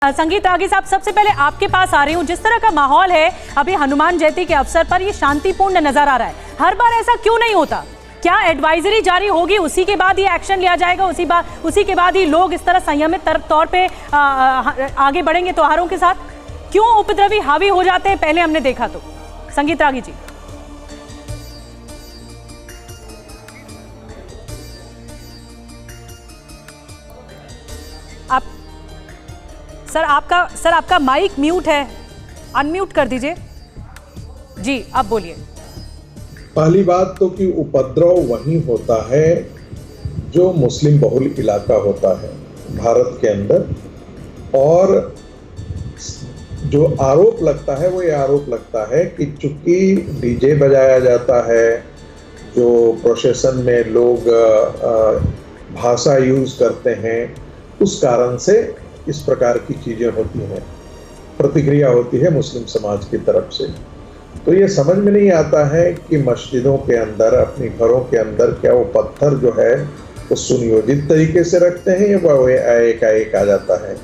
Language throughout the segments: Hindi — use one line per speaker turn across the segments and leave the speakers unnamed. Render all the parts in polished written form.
संगीत रागी साहब, सबसे पहले आपके पास आ रही हूँ। जिस तरह का माहौल है अभी हनुमान जयंती के अवसर पर, ये शांतिपूर्ण नजर आ रहा है। हर बार ऐसा क्यों नहीं होता? क्या एडवाइजरी जारी होगी, उसी के बाद ये एक्शन लिया जाएगा, उसी के बाद ही लोग इस तरह संयमित तौर पे आगे बढ़ेंगे त्योहारों के साथ? क्यों उपद्रवी हावी हो जाते हैं, पहले हमने देखा तो? संगीत रागी जी, आप सर आपका माइक म्यूट है, अनम्यूट कर दीजिए जी, अब बोलिए।
पहली बात तो कि उपद्रव वहीं होता है जो मुस्लिम बहुल इलाका होता है भारत के अंदर, और जो आरोप लगता है वो ये आरोप लगता है कि चूंकि डीजे बजाया जाता है, जो प्रोसेशन में लोग भाषा यूज करते हैं, उस कारण से इस प्रकार की चीजें होती हैं, प्रतिक्रिया होती है मुस्लिम समाज की तरफ से। तो ये समझ में नहीं आता है कि मस्जिदों के अंदर, अपने घरों के अंदर क्या वो पत्थर जो है वो सुनियोजित तरीके से रखते हैं या वो एकाएक आ जाता है।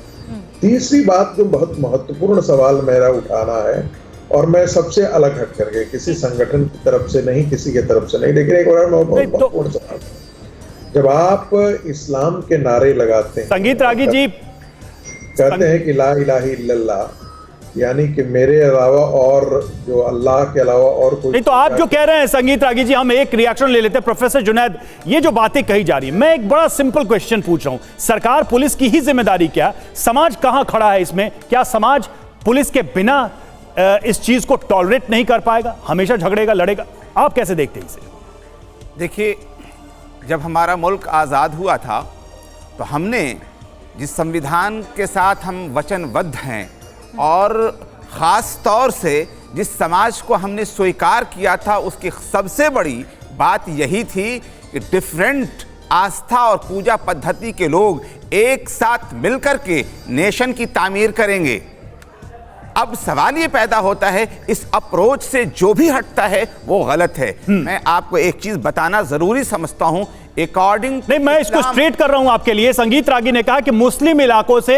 तीसरी बात जो बहुत महत्वपूर्ण सवाल मेरा उठाना है, और मैं सबसे अलग हट करके, किसी संगठन की तरफ से नहीं, किसी की तरफ से नहीं, लेकिन एक और महत्वपूर्ण सवाल, जब आप इस्लाम के नारे लगाते हैं,
संगीत रागी जी
कहते हैं कि ला इलाहा इल्लल्लाह, यानी कि मेरे अलावा और जो अल्लाह के अलावा और कोई
नहीं, तो आप जो कह रहे हैं संगीत रागी जी, हम एक रिएक्शन ले लेते हैं। प्रोफेसर जुनैद, ये जो बातें कही जा रही है, मैं एक बड़ा सिंपल क्वेश्चन पूछ रहा हूं, सरकार पुलिस की ही जिम्मेदारी क्या, समाज कहां खड़ा है इसमें? क्या समाज पुलिस के बिना इस चीज को टॉलरेट नहीं कर पाएगा, हमेशा झगड़ेगा, लड़ेगा? आप कैसे देखते हैं इसे?
देखिए, जब हमारा मुल्क आज़ाद हुआ था तो हमने जिस संविधान के साथ हम वचनबद्ध हैं, और ख़ास तौर से जिस समाज को हमने स्वीकार किया था, उसकी सबसे बड़ी बात यही थी कि डिफरेंट आस्था और पूजा पद्धति के लोग एक साथ मिलकर के नेशन की तामीर करेंगे। अब सवाल ये पैदा होता है, इस अप्रोच से जो भी हटता है वो गलत है। मैं आपको एक चीज बताना जरूरी समझता हूं, अकॉर्डिंग
नहीं, मैं इसको स्ट्रेट कर रहा हूं आपके लिए। संगीत रागी ने कहा कि मुस्लिम इलाकों से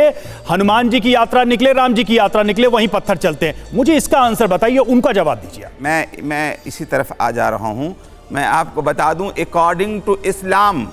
हनुमान जी की यात्रा निकले, राम जी की यात्रा निकले, वहीं पत्थर चलते हैं। मुझे इसका आंसर बताइए, उनका जवाब दीजिए।
मैं इसी तरफ आ जा रहा हूं। मैं आपको बता दूं, अकॉर्डिंग टू इस्लाम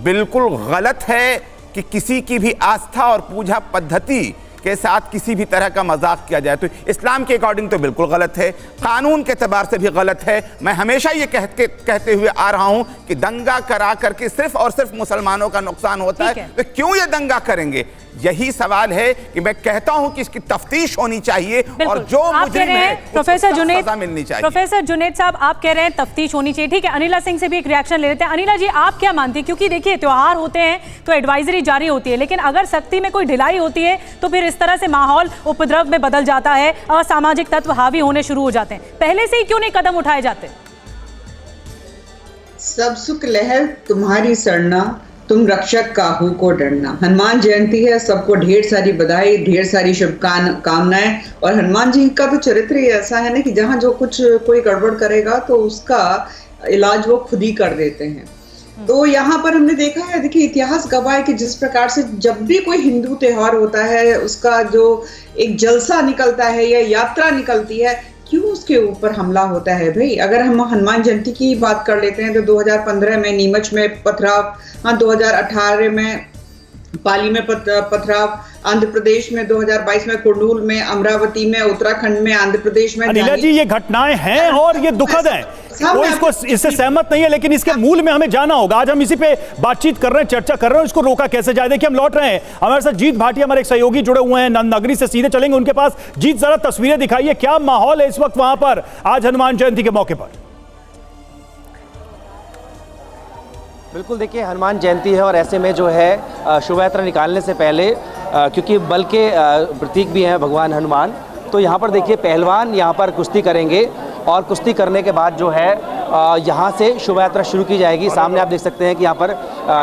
बिल्कुल गलत है कि किसी की भी आस्था और पूजा पद्धति के साथ किसी भी तरह का मजाक किया जाए। तो इस्लाम के अकॉर्डिंग तो बिल्कुल गलत है, कानून के एतबार से भी गलत है। मैं हमेशा ये कहते हुए आ रहा हूं कि दंगा करा करके सिर्फ और सिर्फ मुसलमानों का नुकसान होता है, तो क्यों ये दंगा करेंगे? यही सवाल है कि मैं कहता हूं कि इसकी तफ्तीश होनी चाहिए, और जो मुजरिम है
प्रोफेसर जुनैद,
सजा मिलनी चाहिए।
प्रोफेसर जुनैद साहब, आप कह रहे हैं तफ्तीश होनी चाहिए, ठीक है। अनिला सिंह से भी एक रिएक्शन ले लेते हैं। अनिला जी, आप क्या मानती है? क्योंकि देखिए, त्योहार होते हैं तो एडवाइजरी जारी होती है, लेकिन अगर सख्ती में कोई ढिलाई होती है तो फिर इस तरह से माहौल उपद्रव में बदल जाता है, असामाजिक तत्व हावी होने शुरू हो जाते हैं। पहले से ही क्यों नहीं कदम उठाए जाते?
सब सुख लहर तुम्हारी सरना, तुम रक्षक काहू को डरना। हनुमान जयंती है, सबको ढेर सारी बधाई, ढेर सारी शुभकामनाएं। और हनुमान जी का तो चरित्र ही ऐसा है ना कि जहां जो कुछ कोई गड़बड़ करेगा तो उसका इलाज वो खुद ही कर देते हैं। तो यहाँ पर हमने देखा है, देखिए, इतिहास गवाह है कि जिस प्रकार से जब भी कोई हिंदू त्योहार होता है, उसका जो एक जलसा निकलता है या यात्रा निकलती है, क्यों उसके ऊपर हमला होता है भाई? अगर हम हनुमान जयंती की बात कर लेते हैं तो 2015 में नीमच में पथराव, हाँ 2018 में पाली में पथराव, आंध्र प्रदेश में 2022 में कुर्नूल में, अमरावती में, उत्तराखंड में, आंध्र प्रदेश में।
अनिला जी, ये घटनाएं हैं और ये दुखद हैं, कोई इससे सहमत नहीं है, लेकिन इसके मूल में हमें जाना होगा। आज हम इसी पे बातचीत कर रहे हैं, चर्चा कर रहे हैं, इसको रोका कैसे जाए। देखिए, हम लौट रहे हैं, हमारे साथ जीत भाटिया, हमारे एक सहयोगी जुड़े हुए हैं नगरी से, सीधे चलेंगे उनके पास। जीत, जरा तस्वीरें दिखाइए, क्या माहौल है इस वक्त वहां पर आज हनुमान जयंती के मौके पर?
बिल्कुल, देखिए, हनुमान जयंती है और ऐसे में जो है शोभा यात्रा निकालने से पहले, क्योंकि बल के प्रतीक भी हैं भगवान हनुमान, तो यहाँ पर देखिए पहलवान यहाँ पर कुश्ती करेंगे, और कुश्ती करने के बाद जो है यहाँ से शोभा यात्रा शुरू की जाएगी। सामने आप देख सकते हैं कि यहाँ पर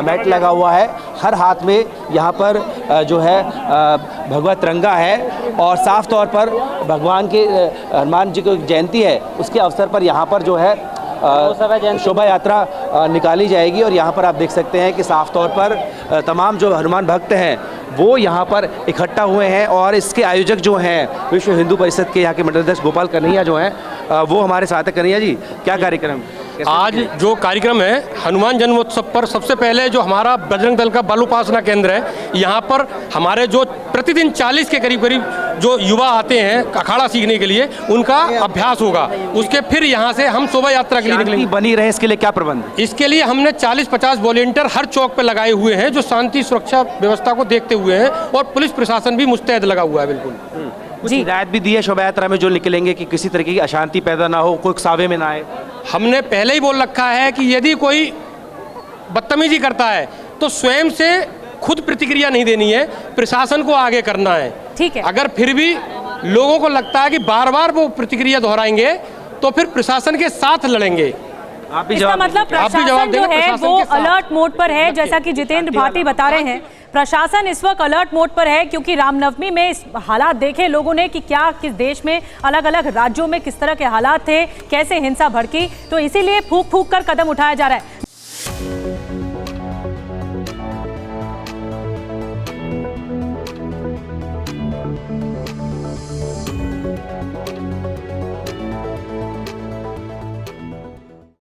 मैट लगा हुआ है, हर हाथ में यहाँ पर जो है भगवा तिरंगा है, और साफ तौर पर भगवान के हनुमान जी की जयंती है, उसके अवसर पर यहाँ पर जो है शोभा यात्रा निकाली जाएगी। और यहाँ पर आप देख सकते हैं कि साफ तौर पर तमाम जो हनुमान भक्त हैं वो यहाँ पर इकट्ठा हुए हैं और इसके आयोजक जो हैं विश्व हिंदू परिषद के यहाँ के मंडलाध्यक्ष गोपाल कन्हैया जो हैं वो हमारे साथ है। कन्हैया जी, क्या कार्यक्रम
आज जो कार्यक्रम है हनुमान जन्मोत्सव पर, सबसे पहले जो हमारा बजरंग दल का बल उपासना केंद्र है, यहाँ पर हमारे जो प्रतिदिन 40 के करीब जो युवा आते हैं अखाड़ा सीखने के लिए, उनका अभ्यास होगा। उसके फिर यहाँ से हम शोभा यात्रा के लिए निकलेंगे।
बनी रहे इसके लिए क्या प्रबंध?
इसके लिए हमने 40-50 वॉलेंटियर हर चौक पर लगाए हुए हैं जो शांति सुरक्षा व्यवस्था को देखते हुए हैं, और पुलिस प्रशासन भी मुस्तैद लगा हुआ है। बिल्कुल
कुछ हिदायत भी दी है शोभा यात्रा में जो निकलेंगे कि किसी तरीके की अशांति पैदा ना हो, कोई सावे में ना आए?
हमने पहले ही बोल रखा है कि यदि कोई बदतमीजी करता है तो स्वयं से खुद प्रतिक्रिया नहीं देनी है, प्रशासन को आगे करना है।
ठीक है।
अगर फिर भी लोगों को लगता है कि बार बार वो प्रतिक्रिया दोहराएंगे तो फिर प्रशासन के साथ लड़ेंगे।
आप भी
इसका
जवाब
मतलब प्रशासन जो है वो अलर्ट मोड पर है, जैसा कि जितेंद्र भाटी बता रहे हैं। प्रशासन इस वक्त अलर्ट मोड पर है क्योंकि रामनवमी में इस हालात देखे लोगों ने कि क्या किस देश में अलग अलग राज्यों में किस तरह के हालात थे, कैसे हिंसा भड़की, तो इसीलिए फूंक फूंक कर कदम उठाया जा रहा है।